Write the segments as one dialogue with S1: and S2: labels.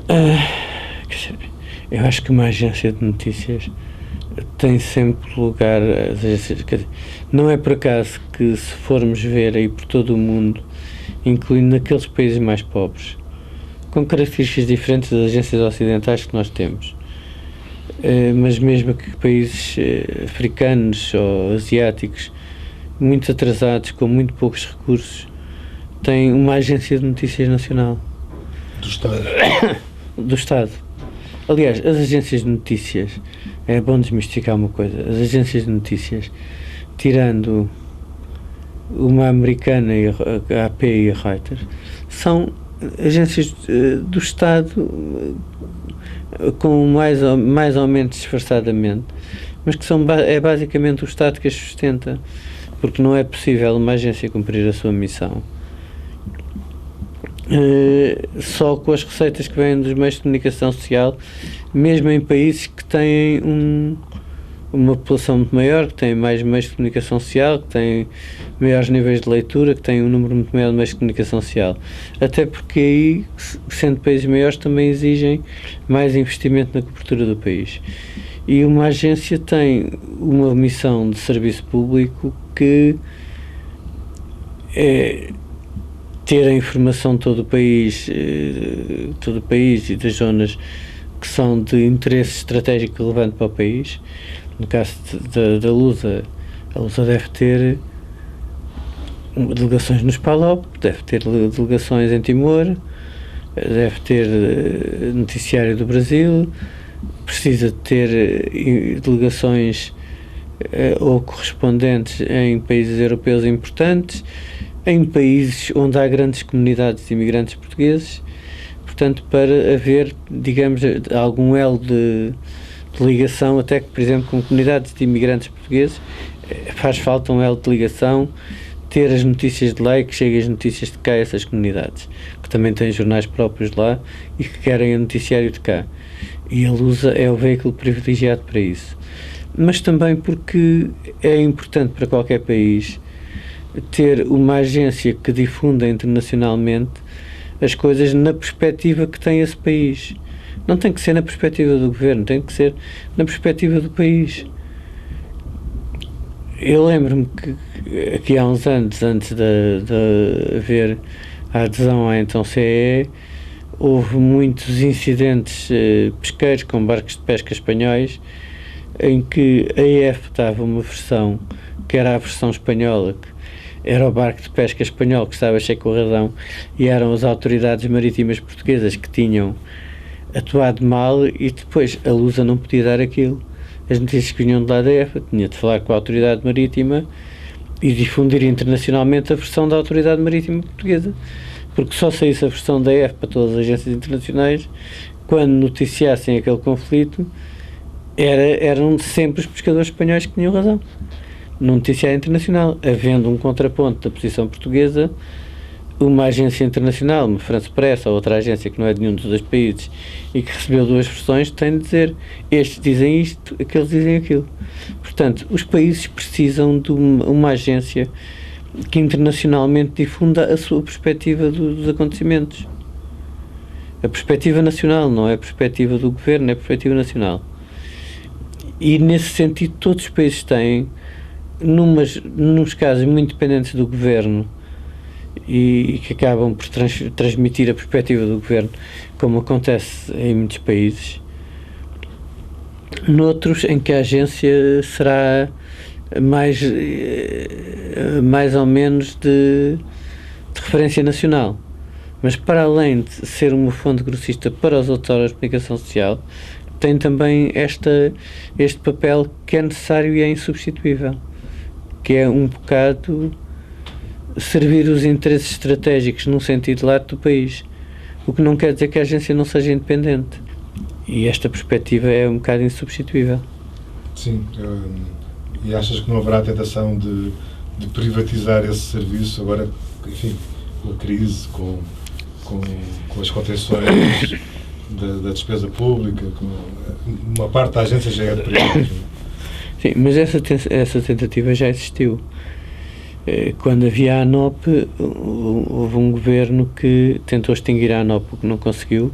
S1: Quer dizer, eu acho que uma agência de notícias tem sempre lugar, quer dizer, não é por acaso que, se formos ver aí por todo o mundo, incluindo naqueles países mais pobres, com características diferentes das agências ocidentais que nós temos, mas mesmo que países africanos ou asiáticos, muito atrasados, com muito poucos recursos, têm uma agência de notícias nacional.
S2: Do Estado.
S1: Do Estado. Aliás, as agências de notícias, é bom desmistificar uma coisa, as agências de notícias, tirando uma americana, a AP e a Reuters, são agências do Estado, com mais ou menos disfarçadamente, mas que é basicamente o Estado que as sustenta, porque não é possível uma agência cumprir a sua missão só com as receitas que vêm dos meios de comunicação social, mesmo em países que têm uma população muito maior, que têm mais meios de comunicação social, que têm maiores níveis de leitura, que têm um número muito maior de meios de comunicação social. Até porque aí, sendo países maiores, também exigem mais investimento na cobertura do país. E uma agência tem uma missão de serviço público que é ter a informação de todo o país e das zonas que são de interesse estratégico relevante para o país. No caso da Lusa, a Lusa deve ter delegações nos PALOP, deve ter delegações em Timor, deve ter noticiário do Brasil, precisa de ter delegações ou correspondentes em países europeus importantes, em países onde há grandes comunidades de imigrantes portugueses. Portanto, para haver, digamos, algum elo de ligação, até que, por exemplo, com comunidades de imigrantes portugueses, faz falta um elo de ligação, ter as notícias de lá e que cheguem as notícias de cá a essas comunidades, que também têm jornais próprios lá e que querem o noticiário de cá. E a Lusa é o veículo privilegiado para isso. Mas também porque é importante para qualquer país ter uma agência que difunda internacionalmente as coisas na perspectiva que tem esse país. Não tem que ser na perspectiva do governo, tem que ser na perspectiva do país. Eu lembro-me que aqui há uns anos, antes de haver a adesão à então CEE, houve muitos incidentes pesqueiros com barcos de pesca espanhóis, em que a EF dava uma versão que era a versão espanhola, que era o barco de pesca espanhol que estava cheio com razão, e eram as autoridades marítimas portuguesas que tinham atuado mal, e depois a Lusa não podia dar aquilo. As notícias que vinham de lá da EFA tinha de falar com a autoridade marítima e difundir internacionalmente a versão da autoridade marítima portuguesa, porque só saísse a versão da EFA para todas as agências internacionais quando noticiassem aquele conflito. Eram sempre os pescadores espanhóis que tinham razão no noticiário internacional, havendo um contraponto da posição portuguesa. Uma agência internacional, uma France Press ou outra agência que não é de nenhum dos dois países e que recebeu duas versões, tem de dizer: estes dizem isto, aqueles dizem aquilo. Portanto, os países precisam de uma agência que internacionalmente difunda a sua perspectiva dos acontecimentos. A perspectiva nacional, não é a perspectiva do governo, é a perspectiva nacional. E nesse sentido todos os países têm, nos casos muito dependentes do governo e que acabam por transmitir a perspectiva do governo, como acontece em muitos países, noutros em que a agência será mais ou menos de referência nacional. Mas para além de ser uma fonte grossista para os outros órgãos de comunicação social, tem também este papel que é necessário e é insubstituível, que é um bocado servir os interesses estratégicos num sentido lato do país, o que não quer dizer que a agência não seja independente, e esta perspectiva é um bocado insubstituível.
S2: Sim, e achas que não haverá tentação de privatizar esse serviço agora, enfim, com a crise, com as contenções da despesa pública, uma parte da agência já é privada?
S1: Sim, mas essa tentativa já existiu. Quando havia a ANOP, houve um governo que tentou extinguir a ANOP, o que não conseguiu,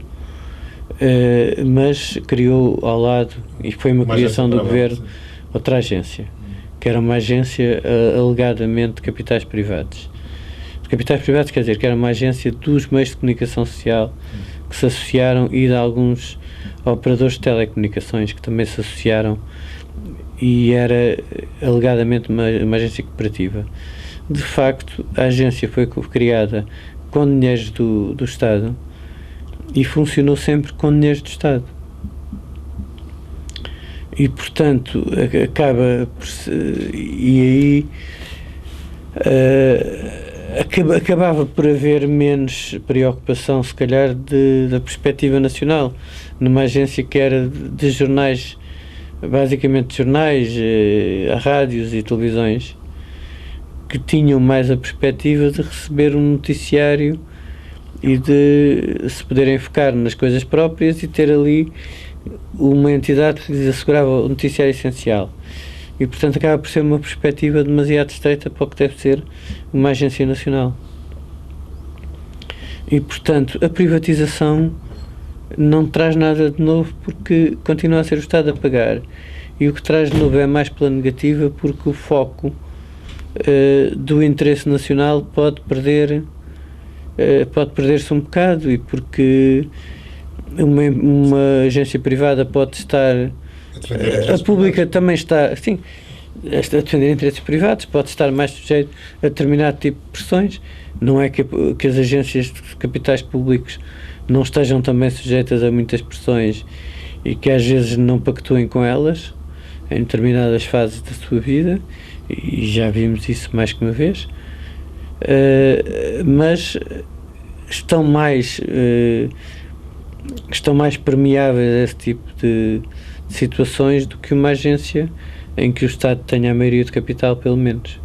S1: mas criou ao lado, e foi uma criação do governo,
S2: sim.
S1: outra agência, que era uma agência alegadamente de capitais privados. De capitais privados quer dizer que era uma agência dos meios de comunicação social que se associaram, e de alguns operadores de telecomunicações que também se associaram, e era alegadamente uma agência cooperativa. De facto, a agência foi criada com dinheiros do Estado e funcionou sempre com dinheiros do Estado. E, portanto, acaba por e aí acabava por haver menos preocupação, se calhar, da perspectiva nacional, numa agência que era de jornais, basicamente jornais, rádios e televisões, que tinham mais a perspectiva de receber um noticiário e de se poderem focar nas coisas próprias e ter ali uma entidade que lhes assegurava o noticiário essencial. E, portanto, acaba por ser uma perspectiva demasiado estreita para o que deve ser uma agência nacional. E, portanto, a privatização não traz nada de novo, porque continua a ser o Estado a pagar. E o que traz de novo é mais pela negativa, porque o foco do interesse nacional pode perder-se um bocado, e porque uma agência privada pode estar, a pública também está, sim, a defender interesses privados, pode estar mais sujeito a determinado tipo de pressões. Não é que as agências de capitais públicos não estejam também sujeitas a muitas pressões e que às vezes não pactuem com elas em determinadas fases da sua vida, e já vimos isso mais que uma vez, mas estão mais permeáveis a esse tipo de situações do que uma agência em que o Estado tenha a maioria de capital, pelo menos.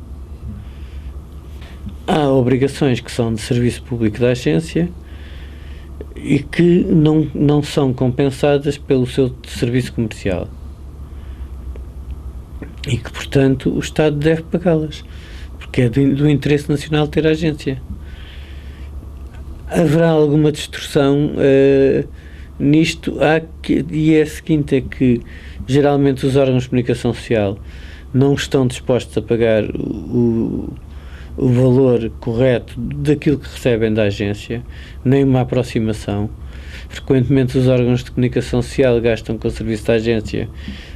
S1: Há obrigações que são de serviço público da agência e que não são compensadas pelo seu serviço comercial, e que, portanto, o Estado deve pagá-las, porque é do interesse nacional ter a agência. Haverá alguma distorção nisto, e é a seguinte: é que geralmente os órgãos de comunicação social não estão dispostos a pagar o valor correto daquilo que recebem da agência, nem uma aproximação. Frequentemente os órgãos de comunicação social gastam com o serviço da agência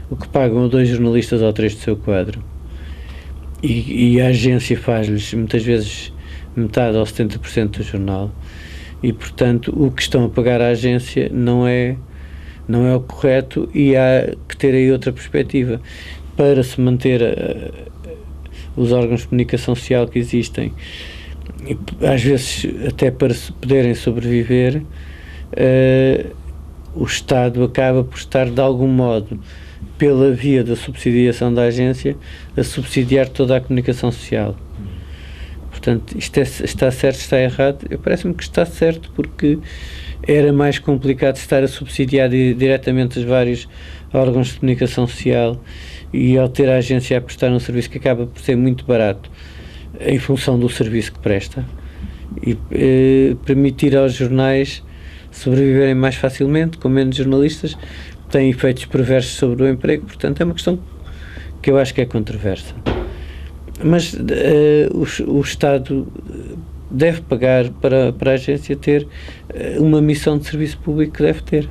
S1: o que pagam a 2 jornalistas ou 3 do seu quadro, e a agência faz-lhes muitas vezes metade ou 70% do jornal, e, portanto, o que estão a pagar à agência não é o correto, e há que ter aí outra perspectiva para se manter os órgãos de comunicação social que existem, e, às vezes até para se poderem sobreviver. O Estado acaba por estar, de algum modo, pela via da subsidiação da agência, a subsidiar toda a comunicação social. Portanto, isto está certo, está errado? Parece-me que está certo, porque era mais complicado estar a subsidiar diretamente os vários órgãos de comunicação social, e ao ter a agência a prestar um serviço que acaba por ser muito barato em função do serviço que presta, e permitir aos jornais sobreviverem mais facilmente, com menos jornalistas, tem efeitos perversos sobre o emprego. Portanto, é uma questão que eu acho que é controversa. Mas o Estado deve pagar para a agência ter uma missão de serviço público que deve ter.